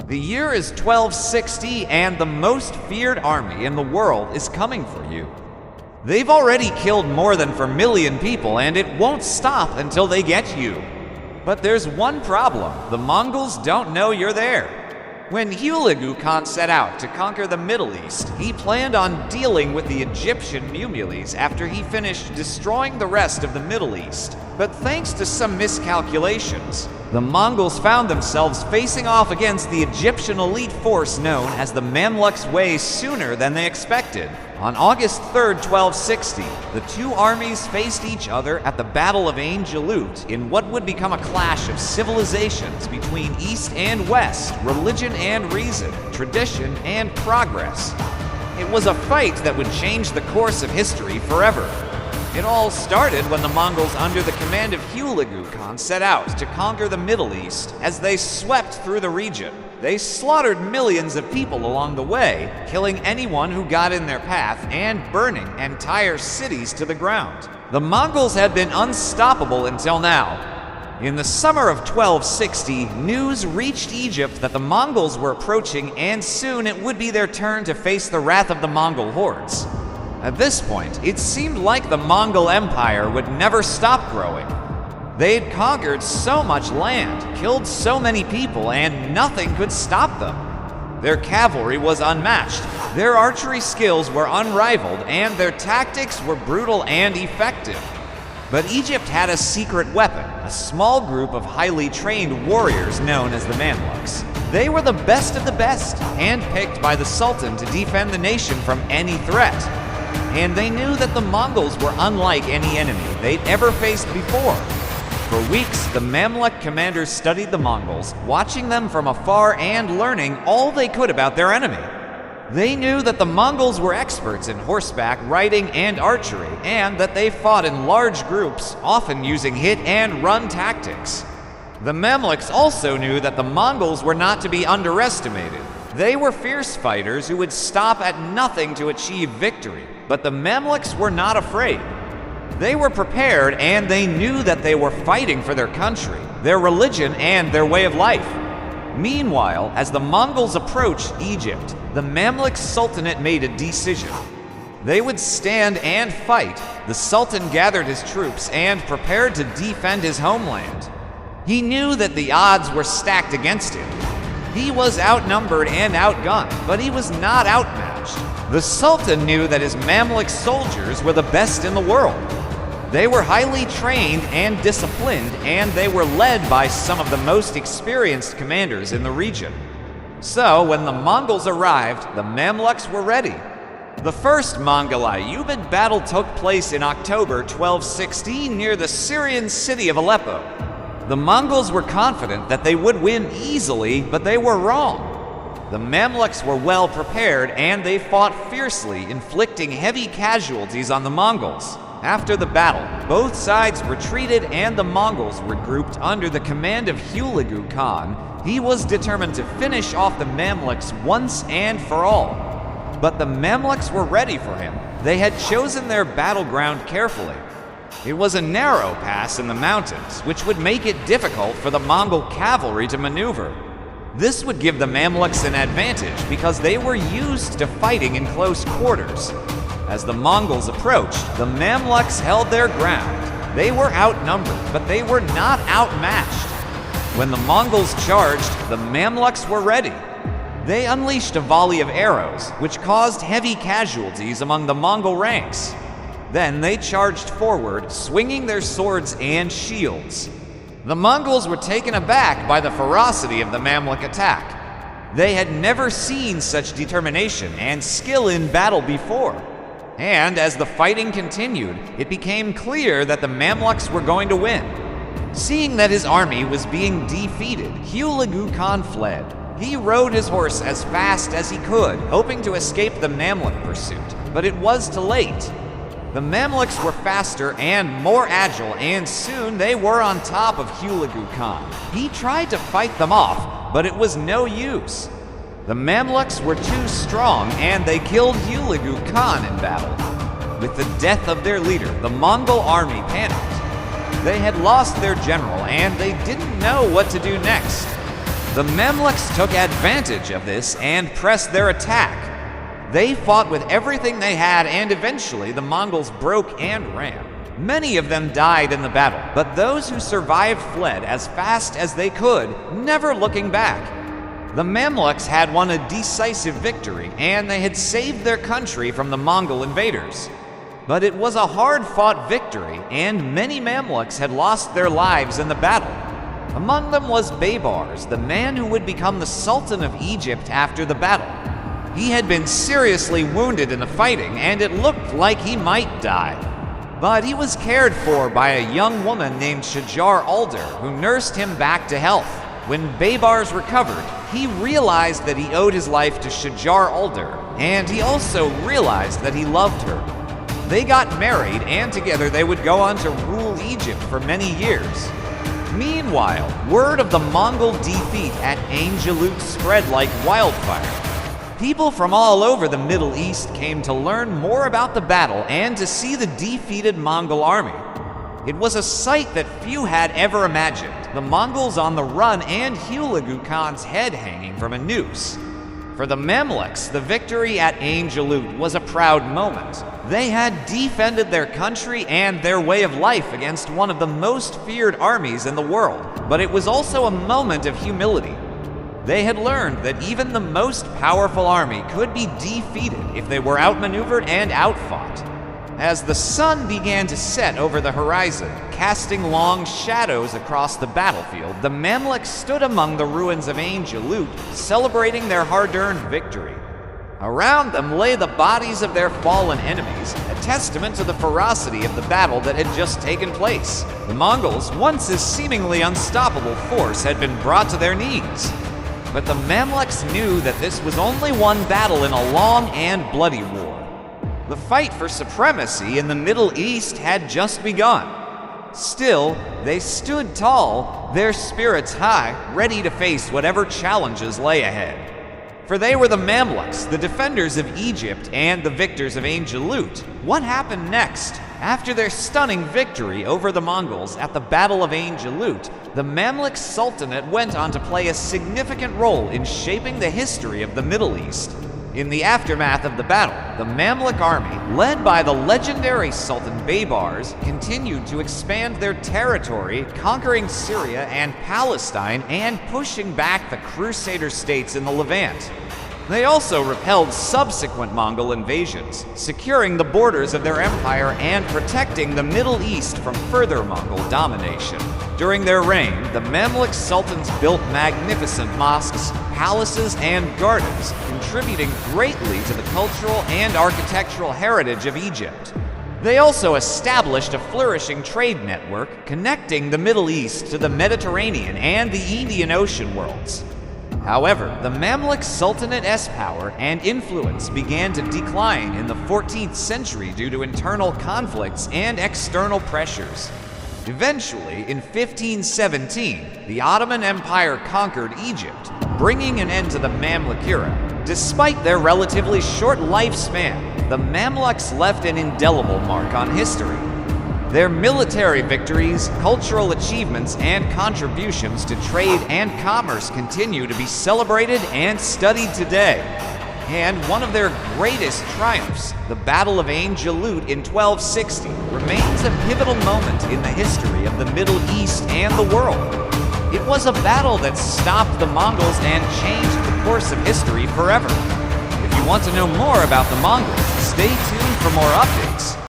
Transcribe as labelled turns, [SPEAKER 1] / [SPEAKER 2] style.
[SPEAKER 1] The year is 1260, and the most feared army in the world is coming for you. They've already killed more than 4 million people, and it won't stop until they get you. But there's one problem. The Mongols don't know you're there. When Hulagu Khan set out to conquer the Middle East, he planned on dealing with the Egyptian Mumilis after he finished destroying the rest of the Middle East. But thanks to some miscalculations, the Mongols found themselves facing off against the Egyptian elite force known as the Mamluks way sooner than they expected. On August 3rd, 1260, the two armies faced each other at the Battle of Ain Jalut in what would become a clash of civilizations between East and West, religion and reason, tradition and progress. It was a fight that would change the course of history forever. It all started when the Mongols under the command of Hulagu Khan set out to conquer the Middle East. As they swept through the region, they slaughtered millions of people along the way, killing anyone who got in their path and burning entire cities to the ground. The Mongols had been unstoppable until now. In the summer of 1260, news reached Egypt that the Mongols were approaching, and soon it would be their turn to face the wrath of the Mongol hordes. At this point, it seemed like the Mongol Empire would never stop growing. They'd conquered so much land, killed so many people, and nothing could stop them. Their cavalry was unmatched, their archery skills were unrivaled, and their tactics were brutal and effective. But Egypt had a secret weapon, a small group of highly trained warriors known as the Mamluks. They were the best of the best, handpicked by the Sultan to defend the nation from any threat. And they knew that the Mongols were unlike any enemy they'd ever faced before. For weeks, the Mamluk commanders studied the Mongols, watching them from afar and learning all they could about their enemy. They knew that the Mongols were experts in horseback, riding, and archery, and that they fought in large groups, often using hit and run tactics. The Mamluks also knew that the Mongols were not to be underestimated. They were fierce fighters who would stop at nothing to achieve victory. But the Mamluks were not afraid. They were prepared, and they knew that they were fighting for their country, their religion, and their way of life. Meanwhile, as the Mongols approached Egypt, the Mamluk Sultanate made a decision. They would stand and fight. The Sultan gathered his troops and prepared to defend his homeland. He knew that the odds were stacked against him. He was outnumbered and outgunned, but he was not outmatched. The Sultan knew that his Mamluk soldiers were the best in the world. They were highly trained and disciplined, and they were led by some of the most experienced commanders in the region. So, when the Mongols arrived, the Mamluks were ready. The first Mongol-Ayyubid battle took place in October 1260 near the Syrian city of Aleppo. The Mongols were confident that they would win easily, but they were wrong. The Mamluks were well prepared, and they fought fiercely, inflicting heavy casualties on the Mongols. After the battle, both sides retreated and the Mongols regrouped under the command of Hulagu Khan. He was determined to finish off the Mamluks once and for all. But the Mamluks were ready for him. They had chosen their battleground carefully. It was a narrow pass in the mountains, which would make it difficult for the Mongol cavalry to maneuver. This would give the Mamluks an advantage because they were used to fighting in close quarters. As the Mongols approached, the Mamluks held their ground. They were outnumbered, but they were not outmatched. When the Mongols charged, the Mamluks were ready. They unleashed a volley of arrows, which caused heavy casualties among the Mongol ranks. Then they charged forward, swinging their swords and shields. The Mongols were taken aback by the ferocity of the Mamluk attack. They had never seen such determination and skill in battle before. And as the fighting continued, it became clear that the Mamluks were going to win. Seeing that his army was being defeated, Hulagu Khan fled. He rode his horse as fast as he could, hoping to escape the Mamluk pursuit, but it was too late. The Mamluks were faster and more agile, and soon they were on top of Hulagu Khan. He tried to fight them off, but it was no use. The Mamluks were too strong, and they killed Hulagu Khan in battle. With the death of their leader, the Mongol army panicked. They had lost their general, and they didn't know what to do next. The Mamluks took advantage of this and pressed their attack. They fought with everything they had, and eventually the Mongols broke and ran. Many of them died in the battle, but those who survived fled as fast as they could, never looking back. The Mamluks had won a decisive victory, and they had saved their country from the Mongol invaders. But it was a hard-fought victory, and many Mamluks had lost their lives in the battle. Among them was Baybars, the man who would become the Sultan of Egypt after the battle. He had been seriously wounded in the fighting, and it looked like he might die. But he was cared for by a young woman named Shajar Alder, who nursed him back to health. When Baybars recovered, he realized that he owed his life to Shajar Alder, and he also realized that he loved her. They got married, and together they would go on to rule Egypt for many years. Meanwhile, word of the Mongol defeat at Ain Jalut spread like wildfire. People from all over the Middle East came to learn more about the battle and to see the defeated Mongol army. It was a sight that few had ever imagined, the Mongols on the run and Hulagu Khan's head hanging from a noose. For the Mamluks, the victory at Ain Jalut was a proud moment. They had defended their country and their way of life against one of the most feared armies in the world, but it was also a moment of humility. They had learned that even the most powerful army could be defeated if they were outmaneuvered and outfought. As the sun began to set over the horizon, casting long shadows across the battlefield, the Mamluks stood among the ruins of Ain Jalut, celebrating their hard-earned victory. Around them lay the bodies of their fallen enemies, a testament to the ferocity of the battle that had just taken place. The Mongols, once a seemingly unstoppable force, had been brought to their knees. But the Mamluks knew that this was only one battle in a long and bloody war. The fight for supremacy in the Middle East had just begun. Still, they stood tall, their spirits high, ready to face whatever challenges lay ahead. For they were the Mamluks, the defenders of Egypt and the victors of Ain Jalut. What happened next? After their stunning victory over the Mongols at the Battle of Ain Jalut, the Mamluk Sultanate went on to play a significant role in shaping the history of the Middle East. In the aftermath of the battle, the Mamluk army, led by the legendary Sultan Baybars, continued to expand their territory, conquering Syria and Palestine and pushing back the Crusader states in the Levant. They also repelled subsequent Mongol invasions, securing the borders of their empire and protecting the Middle East from further Mongol domination. During their reign, the Mamluk sultans built magnificent mosques, palaces, and gardens, contributing greatly to the cultural and architectural heritage of Egypt. They also established a flourishing trade network connecting the Middle East to the Mediterranean and the Indian Ocean worlds. However, the Mamluk Sultanate's power and influence began to decline in the 14th century due to internal conflicts and external pressures. Eventually, in 1517, the Ottoman Empire conquered Egypt, bringing an end to the Mamluk era. Despite their relatively short lifespan, the Mamluks left an indelible mark on history. Their military victories, cultural achievements, and contributions to trade and commerce continue to be celebrated and studied today. And one of their greatest triumphs, the Battle of Ain Jalut in 1260, remains a pivotal moment in the history of the Middle East and the world. It was a battle that stopped the Mongols and changed the course of history forever. If you want to know more about the Mongols, stay tuned for more updates.